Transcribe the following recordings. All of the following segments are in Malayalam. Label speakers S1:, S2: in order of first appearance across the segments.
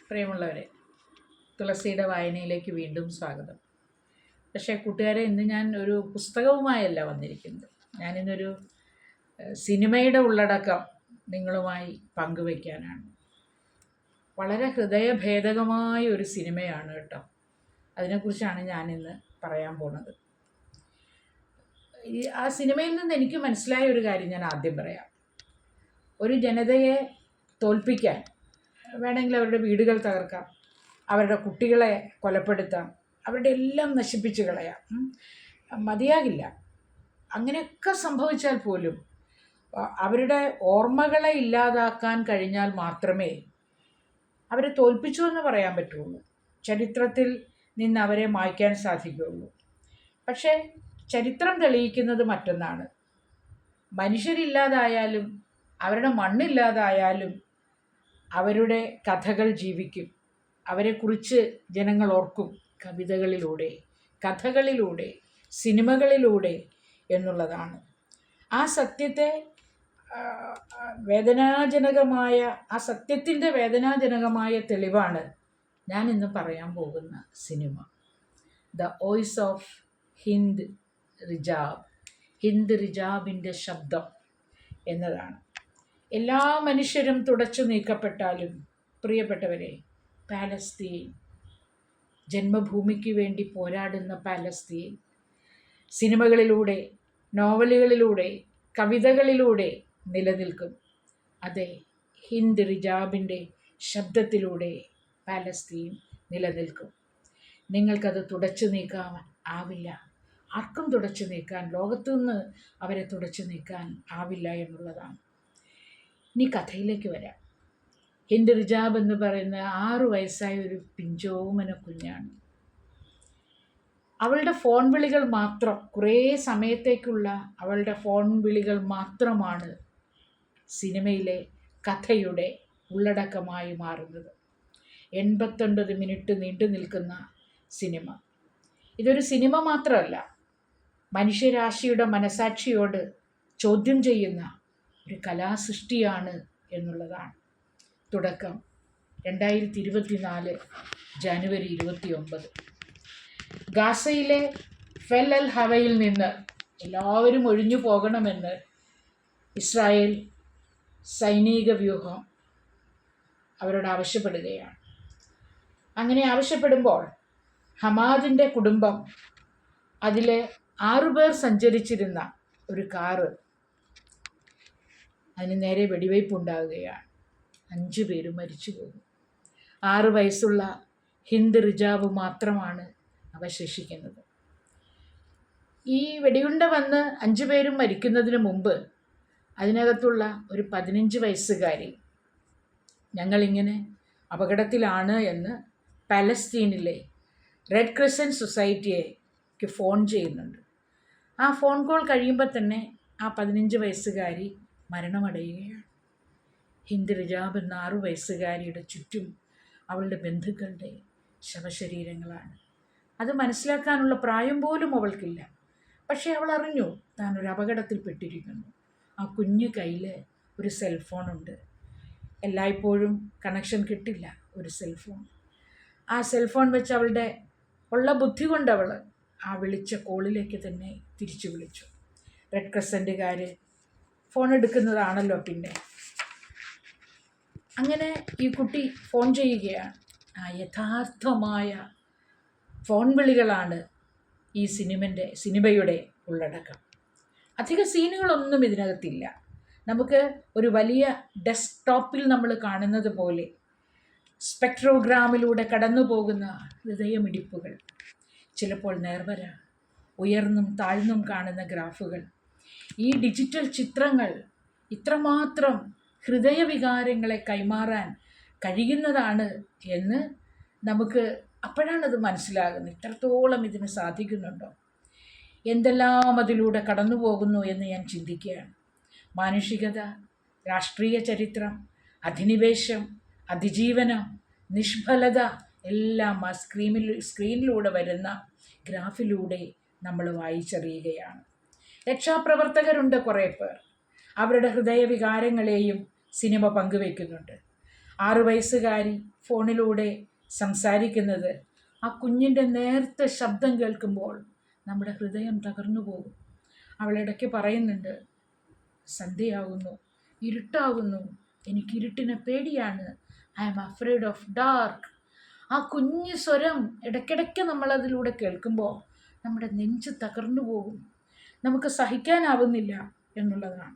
S1: പ്രിയമുള്ളവരെ, തുളസിയുടെ വായനയിലേക്ക് വീണ്ടും സ്വാഗതം. പക്ഷേ കൂട്ടുകാരെ, ഇന്ന് ഞാൻ ഒരു പുസ്തകവുമായല്ല വന്നിരിക്കുന്നത്. ഞാനിന്നൊരു സിനിമയുടെ ഉള്ളടക്കം നിങ്ങളുമായി പങ്കുവയ്ക്കാനാണ്. വളരെ ഹൃദയഭേദകമായ ഒരു സിനിമയാണ് കേട്ടോ. അതിനെക്കുറിച്ചാണ് ഞാനിന്ന് പറയാൻ പോണത്. ആ സിനിമയിൽ നിന്ന് എനിക്ക് മനസ്സിലായ ഒരു കാര്യം ഞാൻ ആദ്യം പറയാം. ഒരു ജനതയെ തോൽപ്പിക്കാൻ വേണമെങ്കിൽ അവരുടെ വീടുകൾ തകർക്കാം, അവരുടെ കുട്ടികളെ കൊലപ്പെടുത്താം, അവരുടെ എല്ലാം നശിപ്പിച്ച് കളയാം, മതിയാകില്ല. അങ്ങനെയൊക്കെ സംഭവിച്ചാൽ പോലും അവരുടെ ഓർമ്മകളെ ഇല്ലാതാക്കാൻ കഴിഞ്ഞാൽ മാത്രമേ അവരെ തോൽപ്പിച്ചു എന്ന് പറയാൻ പറ്റുള്ളൂ. ചരിത്രത്തിൽ നിന്ന് അവരെ മായ്ക്കാൻ സാധിക്കുകയുള്ളൂ. പക്ഷേ ചരിത്രം തെളിയിക്കുന്നത് മറ്റൊന്നാണ്. മനുഷ്യരില്ലാതായാലും അവരുടെ മണ്ണില്ലാതായാലും അവരുടെ കഥകൾ ജീവിക്കും. അവരെക്കുറിച്ച് ജനങ്ങൾ ഓർക്കും. കവിതകളിലൂടെ, കഥകളിലൂടെ, സിനിമകളിലൂടെ എന്നുള്ളതാണ്. ആ സത്യത്തെ ആ സത്യത്തിൻ്റെ വേദനാജനകമായ തെളിവാണ് ഞാൻ ഇന്ന് പറയാൻ പോകുന്ന cinema, the Voice of Hind Rajab. Hind റിജാബിൻ്റെ ശബ്ദം എന്നതാണ്. എല്ലാ മനുഷ്യരും തുടച്ചു നീക്കപ്പെട്ടാലും പ്രിയപ്പെട്ടവരെ, പാലസ്തീൻ, ജന്മഭൂമിക്ക് വേണ്ടി പോരാടുന്ന പാലസ്തീൻ സിനിമകളിലൂടെ, നോവലുകളിലൂടെ, കവിതകളിലൂടെ നിലനിൽക്കും. അതെ, ഹിന്ദ് റിജാബിൻ്റെ ശബ്ദത്തിലൂടെ പാലസ്തീൻ നിലനിൽക്കും. നിങ്ങൾക്കത് തുടച്ചു നീക്കാൻ ആവില്ല. ആർക്കും തുടച്ചു നീക്കാൻ, ലോകത്തു നിന്ന് അവരെ തുടച്ചു നീക്കാൻ ആവില്ല എന്നുള്ളതാണ്. ഇനി കഥയിലേക്ക് വരാം. ഹിന്ദ് റിജാബ് എന്ന് പറയുന്ന 6 വയസ്സായ ഒരു പിഞ്ചോമന കുഞ്ഞാണ്. അവളുടെ ഫോൺ വിളികൾ മാത്രം, കുറേ സമയത്തേക്കുള്ള അവളുടെ ഫോൺ വിളികൾ മാത്രമാണ് സിനിമയിലെ കഥയുടെ ഉള്ളടക്കമായി മാറുന്നത്. 89 മിനിറ്റ് നീണ്ടു നിൽക്കുന്ന സിനിമ. ഇതൊരു സിനിമ മാത്രമല്ല, മനുഷ്യരാശിയുടെ മനസാക്ഷിയോട് ചോദ്യം ചെയ്യുന്ന ഒരു കലാസൃഷ്ടിയാണ് എന്നുള്ളതാണ്. തുടക്കം 2024 ജനുവരി 29. ഗാസയിലെ ഫെൽ അൽ ഹവയിൽ നിന്ന് എല്ലാവരും ഒഴിഞ്ഞു പോകണമെന്ന് ഇസ്രായേൽ സൈനിക വ്യൂഹം അവരോട് ആവശ്യപ്പെടുകയാണ്. അങ്ങനെ ആവശ്യപ്പെടുമ്പോൾ ഹമാദിൻ്റെ കുടുംബം, അതിലെ 6 പേർ സഞ്ചരിച്ചിരുന്ന ഒരു കാറ്, അതിന് നേരെ വെടിവയ്പ് ഉണ്ടാവുകയാണ്. 5 പേരും മരിച്ചു പോകും. 6 വയസ്സുള്ള ഹിന്ദ് റിജാബ് മാത്രമാണ് അവശേഷിക്കുന്നത്. ഈ വെടിയുണ്ട വന്ന് 5 പേരും മരിക്കുന്നതിന് മുമ്പ് അതിനകത്തുള്ള ഒരു 15 വയസ്സുകാരി ഞങ്ങളിങ്ങനെ അപകടത്തിലാണ് എന്ന് പാലസ്തീനിലെ റെഡ് ക്രിസൻറ്റ് സൊസൈറ്റിക്ക് ഫോൺ ചെയ്യുന്നുണ്ട്. ആ ഫോൺ കോൾ കഴിയുമ്പോൾ തന്നെ ആ 15 വയസ്സുകാരി മരണമടയുകയാണ്. ഹിന്ദ് റിജാബ് എന്ന 6 വയസ്സുകാരിയുടെ ചുറ്റും അവളുടെ ബന്ധുക്കളുടെ ശവശരീരങ്ങളാണ്. അത് മനസ്സിലാക്കാനുള്ള പ്രായം പോലും അവൾക്കില്ല. പക്ഷേ അവൾ അറിഞ്ഞു താൻ ഒരു അപകടത്തിൽപ്പെട്ടിരിക്കുന്നു. ആ കുഞ്ഞു കയ്യിൽ ഒരു സെൽഫോണുണ്ട്. എല്ലായ്പ്പോഴും കണക്ഷൻ കിട്ടില്ല ഒരു സെൽഫോൺ. ആ സെൽഫോൺ വെച്ച് അവളുടെ ഉള്ള ബുദ്ധി കൊണ്ട് അവൾ ആ വിളിച്ച കോളിലേക്ക് തന്നെ തിരിച്ചു വിളിച്ചു. റെഡ് ക്രസൻറ്റുകാർ ഫോൺ എടുക്കുന്നതാണല്ലോ പിന്നെ. അങ്ങനെ ഈ കുട്ടി ഫോൺ ചെയ്യുകയാണ്. ആ യഥാർത്ഥമായ ഫോൺ വിളികളാണ് ഈ സിനിമയുടെ ഉള്ളടക്കം. അധിക സീനുകളൊന്നും ഇതിനകത്തില്ല. നമുക്ക് ഒരു വലിയ ഡെസ്ക്ടോപ്പിൽ നമ്മൾ കാണുന്നത് പോലെ സ്പെക്ട്രോഗ്രാമിലൂടെ കടന്നു പോകുന്ന ഹൃദയമിടിപ്പുകൾ, ചിലപ്പോൾ നേർവര, ഉയർന്നും താഴ്ന്നും കാണുന്ന ഗ്രാഫുകൾ, ഈ ഡിജിറ്റൽ ചിത്രങ്ങൾ ഇത്രമാത്രം ഹൃദയവികാരങ്ങളെ കൈമാറാൻ കഴിയുന്നതാണ് എന്ന് നമുക്ക് അപ്പോഴാണത് മനസ്സിലാകുന്നത്. ഇത്രത്തോളം ഇതിന് സാധിക്കുന്നുണ്ടോ, എന്തെല്ലാം അതിലൂടെ കടന്നു പോകുന്നു എന്ന് ഞാൻ ചിന്തിക്കുകയാണ്. മാനുഷികത, രാഷ്ട്രീയ ചരിത്രം, അധിനിവേശം, അതിജീവനം, നിഷ്ഫലത എല്ലാം ആ സ്ക്രീനിലൂടെ വരുന്ന ഗ്രാഫിലൂടെ നമ്മൾ വായിച്ചറിയുകയാണ്. രക്ഷാപ്രവർത്തകരുണ്ട് കുറേ പേർ. അവരുടെ ഹൃദയവികാരങ്ങളെയും സിനിമ പങ്കുവയ്ക്കുന്നുണ്ട്. 6 വയസ്സുകാരി ഫോണിലൂടെ സംസാരിക്കുന്നത്, ആ കുഞ്ഞിൻ്റെ നേർത്ത ശബ്ദം കേൾക്കുമ്പോൾ നമ്മുടെ ഹൃദയം തകർന്നു പോകും. അവളിടയ്ക്ക് പറയുന്നുണ്ട്, സന്ധ്യയാകുന്നു, ഇരുട്ടാകുന്നു, എനിക്ക് ഇരുട്ടിനെ പേടിയാണ്, I am afraid of dark. ആ കുഞ്ഞു സ്വരം ഇടയ്ക്കിടയ്ക്ക് നമ്മളതിലൂടെ കേൾക്കുമ്പോൾ നമ്മുടെ നെഞ്ച് തകർന്നു പോകും, നമുക്ക് സഹിക്കാനാവുന്നില്ല എന്നുള്ളതാണ്.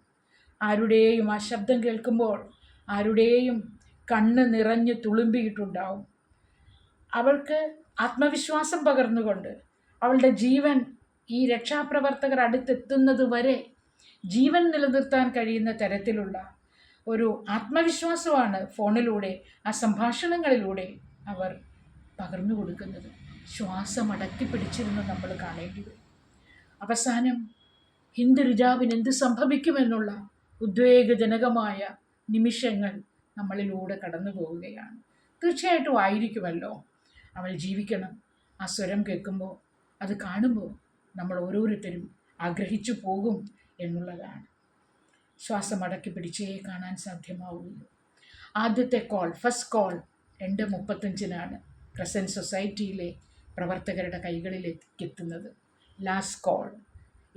S1: ആരുടെയും ആ ശബ്ദം കേൾക്കുമ്പോൾ ആരുടെയും കണ്ണ് നിറഞ്ഞ് തുളുമ്പിയിട്ടുണ്ടാവും. അവൾക്ക് ആത്മവിശ്വാസം പകർന്നുകൊണ്ട് അവളുടെ ജീവൻ ഈ രക്ഷാപ്രവർത്തകർ അടുത്തെത്തുന്നത് വരെ ജീവൻ നിലനിർത്താൻ കഴിയുന്ന തരത്തിലുള്ള ഒരു ആത്മവിശ്വാസമാണ് ഫോണിലൂടെ, ആ സംഭാഷണങ്ങളിലൂടെ അവർ പകർന്നു കൊടുക്കുന്നത്. ശ്വാസം അടക്കി പിടിച്ചിരുന്ന് നമ്മൾ കാണേണ്ടി വരും. അവസാനം ഹിന്ദ് റിജാബിന് എന്ത് സംഭവിക്കുമെന്നുള്ള ഉദ്വേഗജനകമായ നിമിഷങ്ങൾ നമ്മളിലൂടെ കടന്നു പോവുകയാണ്. തീർച്ചയായിട്ടും ആയിരിക്കുമല്ലോ. അവൾ ജീവിക്കണം. ആ സ്വരം കേൾക്കുമ്പോൾ, അത് കാണുമ്പോൾ നമ്മൾ ഓരോരുത്തരും ആഗ്രഹിച്ചു പോകും എന്നുള്ളതാണ്. ശ്വാസം അടക്കി പിടിച്ചേ കാണാൻ സാധ്യമാവുള്ളൂ. ആദ്യത്തെ കോൾ, ഫസ്റ്റ് കോൾ 2:35 ക്രസൻറ്റ് സൊസൈറ്റിയിലെ പ്രവർത്തകരുടെ കൈകളിലേക്ക് എത്തുന്നത്. Last call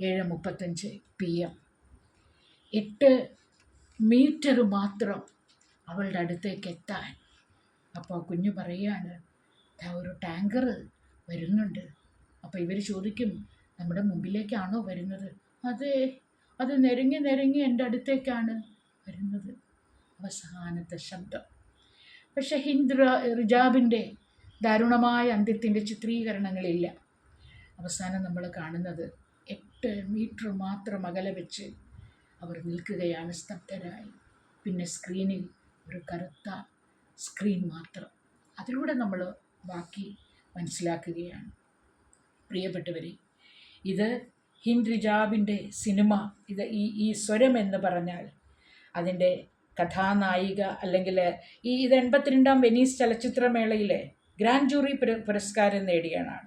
S1: 7:35 PM. 8 മീറ്റർ മാത്രം അവളുടെ അടുത്തേക്ക് എത്താൻ. അപ്പോൾ കുഞ്ഞു പറയുകയാണ്, ഒരു ടാങ്കർ വരുന്നുണ്ട്. അപ്പോൾ ഇവർ ചോദിക്കും, നമ്മുടെ മുമ്പിലേക്കാണോ വരുന്നത്? അതെ, അത് നിരങ്ങി എൻ്റെ അടുത്തേക്കാണ് വരുന്നത്. അവസാനത്തെ ശബ്ദം. പക്ഷെ ഹിന്ദ് റിജാബിൻ്റെ ദാരുണമായ അന്ത്യത്തിൻ്റെ ചിത്രീകരണങ്ങളില്ല. അവസാനം നമ്മൾ കാണുന്നത് 8 മീറ്റർ മാത്രം അകലെ വെച്ച് അവർ നിൽക്കുകയാണ് സ്തബ്ധരായി. പിന്നെ സ്ക്രീനിൽ ഒരു കറുത്ത സ്ക്രീൻ മാത്രം. അതിലൂടെ നമ്മൾ ബാക്കി മനസ്സിലാക്കുകയാണ്. പ്രിയപ്പെട്ടവരെ, ഇത് ഹിന്ദ് റിജാബിൻ്റെ സിനിമ. ഇത് ഈ സ്വരം എന്ന് പറഞ്ഞാൽ അതിൻ്റെ കഥാനായിക, അല്ലെങ്കിൽ ഇത് 82ാം വെനീസ് ചലച്ചിത്രമേളയിലെ ഗ്രാൻഡ് ജൂറി പുരസ്കാരം നേടിയാണ്.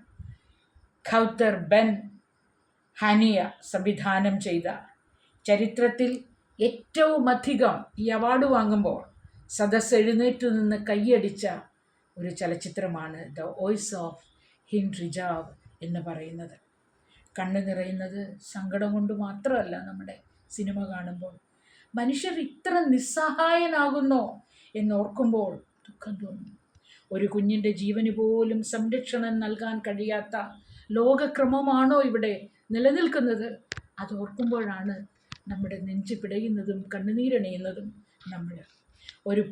S1: ഖൗത്തർ ബെൻ ഹാനിയ സംവിധാനം ചെയ്ത, ചരിത്രത്തിൽ ഏറ്റവും അധികം ഈ അവാർഡ് വാങ്ങുമ്പോൾ സദസ്സ് എഴുന്നേറ്റ് നിന്ന് കൈയടിച്ച ഒരു ചലച്ചിത്രമാണ് ദ വോയിസ് ഓഫ് ഹിന്ദ് റിജാബ് എന്ന് പറയുന്നത്. കണ്ണു നിറയുന്നത് സങ്കടം കൊണ്ട് മാത്രമല്ല. നമ്മുടെ സിനിമ കാണുമ്പോൾ മനുഷ്യർ ഇത്ര നിസ്സഹായനാകുന്നോ എന്നോർക്കുമ്പോൾ ദുഃഖം തോന്നും. ഒരു കുഞ്ഞിൻ്റെ ജീവന് പോലും സംരക്ഷണം നൽകാൻ കഴിയാത്ത ലോകക്രമമാണോ ഇവിടെ നിലനിൽക്കുന്നത്? അതോർക്കുമ്പോഴാണ് നമ്മുടെ നെഞ്ച് പിടയുന്നതും കണ്ണുനീരണിയുന്നതും. നമ്മൾ ഒരു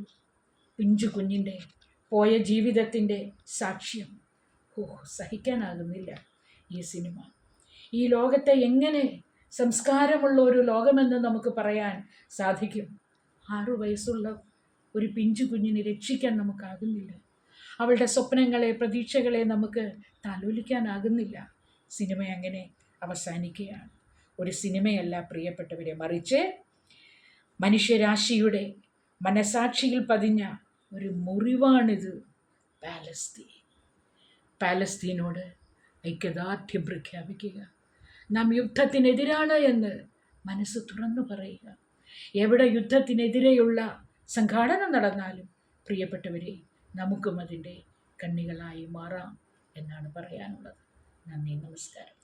S1: പിഞ്ചു കുഞ്ഞിൻ്റെ പോയ ജീവിതത്തിൻ്റെ സാക്ഷ്യം. സഹിക്കാനാകുന്നില്ല ഈ സിനിമ. ഈ ലോകത്തെ എങ്ങനെ സംസ്കാരമുള്ള ഒരു ലോകമെന്ന് നമുക്ക് പറയാൻ സാധിക്കും? 6 വയസ്സുള്ള ഒരു പിഞ്ചു കുഞ്ഞിനെ രക്ഷിക്കാൻ നമുക്കാകുന്നില്ല. അവളുടെ സ്വപ്നങ്ങളെ, പ്രതീക്ഷകളെ നമുക്ക് താലോലിക്കാനാകുന്നില്ല. സിനിമ അങ്ങനെ അവസാനിക്കുകയാണ്. ഒരു സിനിമയല്ല പ്രിയപ്പെട്ടവരെ, മറിച്ച് മനുഷ്യരാശിയുടെ മനസാക്ഷിയിൽ പതിഞ്ഞ ഒരു മുറിവാണിത്. പാലസ്തീനോട് ഐക്യദാർഢ്യം പ്രഖ്യാപിക്കുക. നാം യുദ്ധത്തിനെതിരാണ് എന്ന് മനസ്സ് തുറന്നു പറയുക. എവിടെ യുദ്ധത്തിനെതിരെയുള്ള സംഘാടനം നടന്നാലും പ്രിയപ്പെട്ടവരെ, നമുക്കും അതിൻ്റെ കണ്ണികളായി മാറാം എന്നാണ് പറയാനുള്ളത്. നന്ദി, നമസ്കാരം.